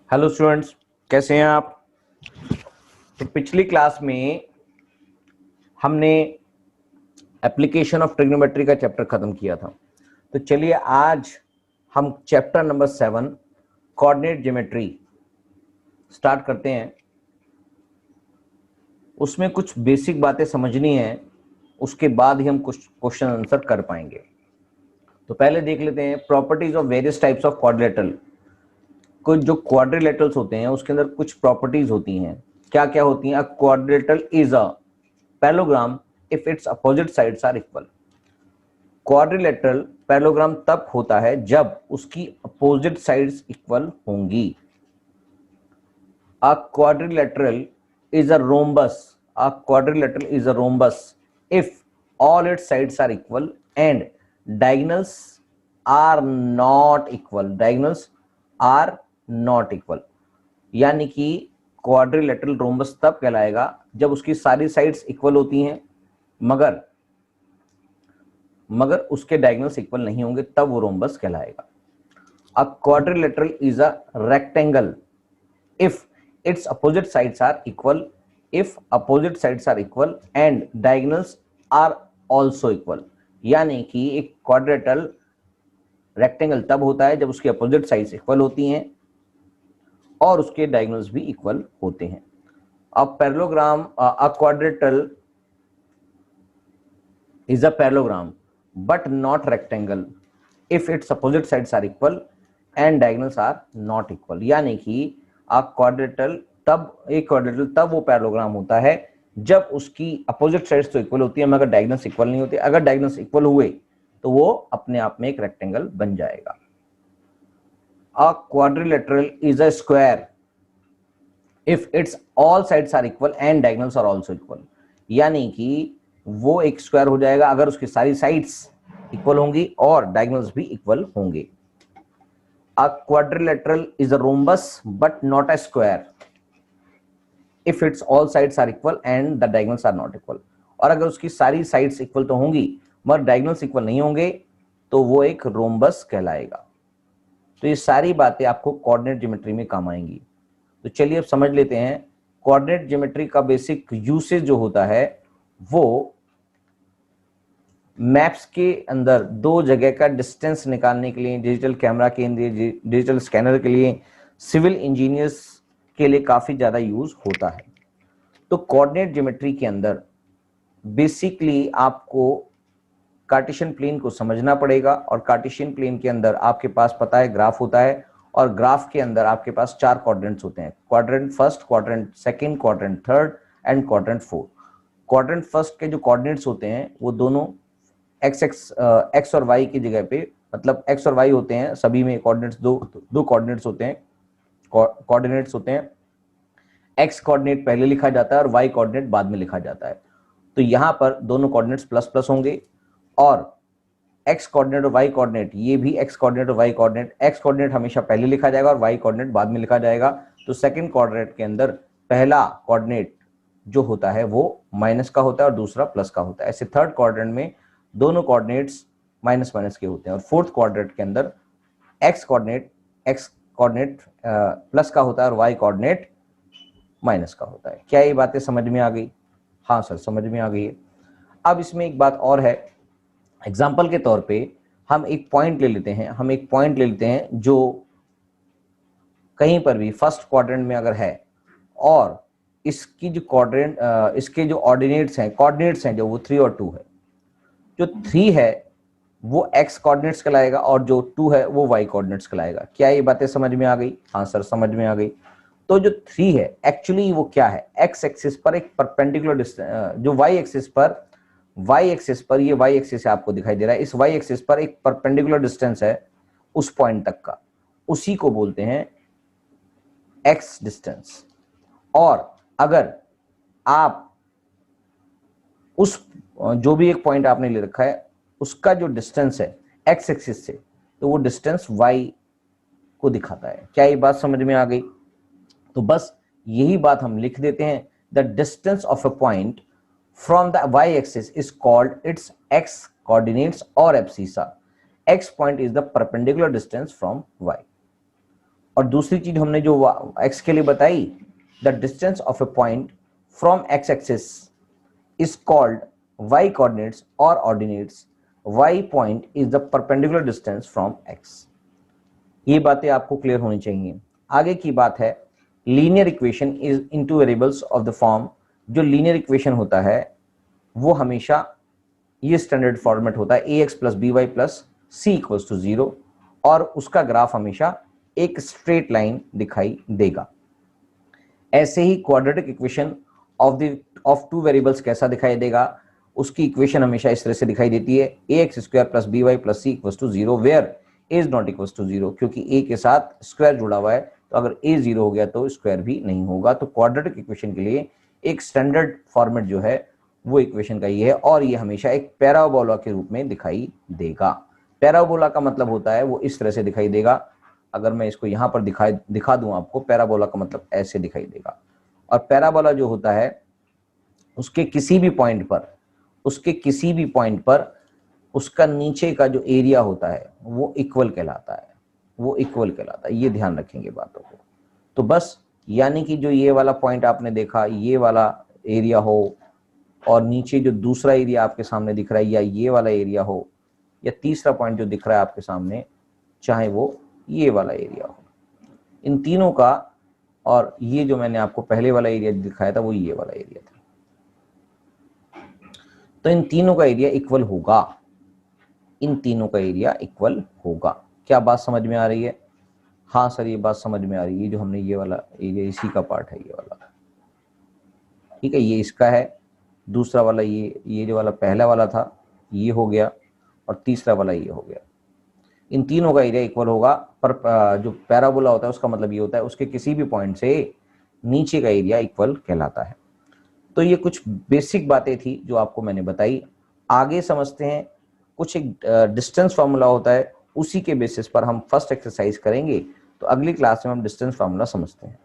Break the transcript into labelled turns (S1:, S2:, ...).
S1: Hello students, कैसे हैं आप। तो पिछली क्लास में हमने एप्लीकेशन ऑफ ट्रिग्नोमेट्री का चैप्टर खत्म किया था। तो चलिए आज हम chapter number 7 coordinate geometry start करते हैं। उसमें कुछ बेसिक बातें समझनी है, उसके बाद ही हम कुछ क्वेश्चन आंसर कर पाएंगे। तो पहले देख लेते हैं properties of various types of quadrilateral. कुछ जो क्वाड्रिलेटरल्स होते हैं उसके अंदर कुछ प्रॉपर्टीज होती हैं। क्या क्या होती हैं? A quadrilateral is a parallelogram if its opposite sides are equal. Quadrilateral parallelogram तब होता है जब उसकी अपोजिट साइड्स इक्वल होंगी। A quadrilateral is a rhombus. A quadrilateral is a rhombus if all its sides are equal and diagonals are not equal. Diagonals are not equal. यानी कि quadrilateral rhombus तब कहलाएगा जब उसकी सारी साइड्स इक्वल होती हैं मगर उसके डायगोनल्स इक्वल नहीं होंगे, तब वो रोम्बस कहलाएगा। अ quadrilateral is a rectangle if its opposite sides are equal. If opposite sides are equal and diagonals are also equal. यानी कि एक क्वाड्रेटल रेक्टेंगल तब होता है जब उसकी अपोजिट साइड्स इक्वल होती हैं और उसके डायगोनल्स भी इक्वल होते हैं। अब parallelogram a quadrilateral is a parallelogram but not rectangle if its opposite sides are equal and diagonals are not equal. यानी कि एक क्वाड्रेटल तब वो पैरेललोग्राम होता है जब उसकी अपोजिट साइड्स तो इक्वल होती है मगर डायगोनल्स इक्वल नहीं होते। अगर डायगोनल्स इक्वल हुए तो वो अपने आप में एक रेक्टेंगल बन जाएगा। A quadrilateral is a square if its all sides are equal and diagonals are also equal. यानी कि वो एक स्क्वायर हो जाएगा अगर उसकी सारी साइड्स इक्वल होंगी और डायगोनल्स भी इक्वल होंगे। A quadrilateral is a rhombus but not a square if its all sides are equal and the diagonals are not equal. और अगर उसकी सारी साइड्स इक्वल तो होंगी मगर डायगोनल्स इक्वल नहीं होंगे तो वो एक रोम्बस कहलाएगा। तो ये सारी बातें आपको कोऑर्डिनेट ज्योमेट्री में काम आएंगी। तो चलिए अब समझ लेते हैं कोऑर्डिनेट ज्योमेट्री का बेसिक यूसेज जो होता है वो मैप्स के अंदर दो जगह का डिस्टेंस निकालने के लिए, डिजिटल कैमरा के लिए, डिजिटल स्कैनर के लिए, सिविल इंजीनियर्स के लिए काफी ज्यादा यूज होता है। तो कोऑर्डिनेट ज्योमेट्री के अंदर बेसिकली आपको कार्टेशियन प्लेन को समझना पड़ेगा और कार्टेशियन प्लेन के अंदर आपके पास पता है ग्राफ होता है और ग्राफ के अंदर आपके पास 4 क्वाड्रेंट्स होते हैं, quadrant first, quadrant second, quadrant third and quadrant fourth. Quadrant first के जो कोऑर्डिनेट्स होते हैं वो दोनों एक्स और वाई की जगह पे, मतलब एक्स और वाई होते हैं सभी में कोऑर्डिनेट्स, दो कोऑर्डिनेट्स होते हैं। एक्स कोऑर्डिनेट पहले लिखा जाता है और वाई कोऑर्डिनेट बाद में लिखा जाता है। तो यहां पर दोनों कोऑर्डिनेट्स प्लस प्लस होंगे और एक्स कोऑर्डिनेट और वाई कोऑर्डिनेट, ये भी एक्स कोऑर्डिनेट और वाई कोऑर्डिनेट, एक्स कोऑर्डिनेट हमेशा पहले लिखा जाएगा और वाई कोऑर्डिनेट बाद में लिखा जाएगा। तो सेकंड कोऑर्डिनेट के अंदर पहला कोऑर्डिनेट जो होता है वो माइनस का होता है और दूसरा प्लस का होता है। ऐसे थर्ड क्वाड्रेंट में दोनों कोऑर्डिनेट्स माइनस माइनस के होते हैं और फोर्थ क्वाड्रेंट के अंदर एक्स कोऑर्डिनेट प्लस का होता है और वाई कोऑर्डिनेट माइनस का होता है। क्या ये बातें समझ में आ गई? हाँ सर, समझ में आ गई है। अब इसमें एक बात और है, एग्जाम्पल के तौर पे हम एक पॉइंट ले लेते हैं जो कहीं पर भी फर्स्ट क्वाड्रेंट में अगर है और इसकी जो इसके जो कोऑर्डिनेट्स हैं जो वो 3 और 2 है। जो 3 है वो एक्स कोऑर्डिनेट्स कहलाएगा और जो 2 है वो वाई कोऑर्डिनेट्स कहलाएगा। क्या ये बातें समझ में आ गई? हाँ सर, समझ में आ गई। तो जो 3 है एक्चुअली वो क्या है? एक्स एक्सिस पर एक परपेंडिकुलर डिस्टेंस, जो वाई एक्सिस पर ये वाई एक्सिस आपको दिखाई दे रहा है, इस वाई एक्सिस पर एक परपेंडिकुलर डिस्टेंस है उस पॉइंट तक का, उसी को बोलते हैं एक्स डिस्टेंस। और अगर आप उस जो भी एक पॉइंट आपने ले रखा है उसका जो डिस्टेंस है एक्स एक्सिस से, तो वो डिस्टेंस वाई को दिखाता है। क्या ये बात समझ में आ गई? तो बस यही बात हम लिख देते हैं, the distance of a point from the Y axis is called its X coordinates और abscissa. X point is the perpendicular distance from Y. और दूसरी चीज हमने जो x के लिए बताई, the distance of a point from x axis is called y coordinates और ordinates y point is the perpendicular distance from x। ये बातें आपको क्लियर होनी चाहिए। आगे की बात है, linear equation is into variables of the form. जो लीनियर इक्वेशन होता है वो हमेशा ये स्टैंडर्ड फॉर्मेट होता है ax plus B Y plus C equals to 0, और उसका ग्राफ हमेशा एक स्ट्रेट लाइन दिखाई देगा। ऐसे ही quadratic equation of two variables कैसा दिखाई देगा, उसकी इक्वेशन हमेशा इस तरह से दिखाई देती है ax square plus B Y plus C equals to 0 वेयर a is not equals to 0, क्योंकि a के साथ स्क्वायर जुड़ा हुआ है, तो अगर a 0 हो गया तो स्क्वायर भी नहीं होगा। तो क्वाड्रेटिक इक्वेशन के लिए एक स्टैंडर्ड फॉर्मेट जो है वो इक्वेशन का ये है, और ये हमेशा एक पैराबोला के रूप में दिखाई देगा। पैराबोला का मतलब होता है वो इस तरह से दिखाई देगा। अगर मैं इसको यहाँ पर दिखा दूं आपको, पैराबोला का मतलब ऐसे दिखाई देगा। और पैराबोला जो होता है उसके किसी भी पॉइंट पर उसका नीचे का जो एरिया होता है वो इक्वल कहलाता है। ये ध्यान रखेंगे बातों को। तो बस यानी कि जो ये वाला पॉइंट आपने देखा, ये वाला एरिया हो, और नीचे जो दूसरा एरिया आपके सामने दिख रहा है, या ये वाला एरिया हो, या तीसरा पॉइंट जो दिख रहा है आपके सामने, चाहे वो ये वाला एरिया हो, इन तीनों का, और ये जो मैंने आपको पहले वाला एरिया दिखाया था वो ये वाला एरिया था, तो इन तीनों का एरिया इक्वल होगा। क्या बात समझ में आ रही है? हाँ सर, ये बात समझ में आ रही है। जो हमने ये वाला एरिया, इसी का पार्ट है ये वाला, ठीक है, ये इसका है। दूसरा वाला ये जो वाला पहला वाला था ये हो गया, और तीसरा वाला ये हो गया। इन तीनों का एरिया इक्वल होगा। पर जो पैराबोला होता है उसका मतलब ये होता है उसके किसी भी पॉइंट से नीचे का एरिया इक्वल कहलाता है। तो ये कुछ बेसिक बातें थी जो आपको मैंने बताई। आगे समझते हैं, कुछ एक डिस्टेंस फार्मूला होता है, उसी के बेसिस पर हम फर्स्ट एक्सरसाइज करेंगे। तो अगली क्लास में हम डिस्टेंस फार्मूला समझते हैं।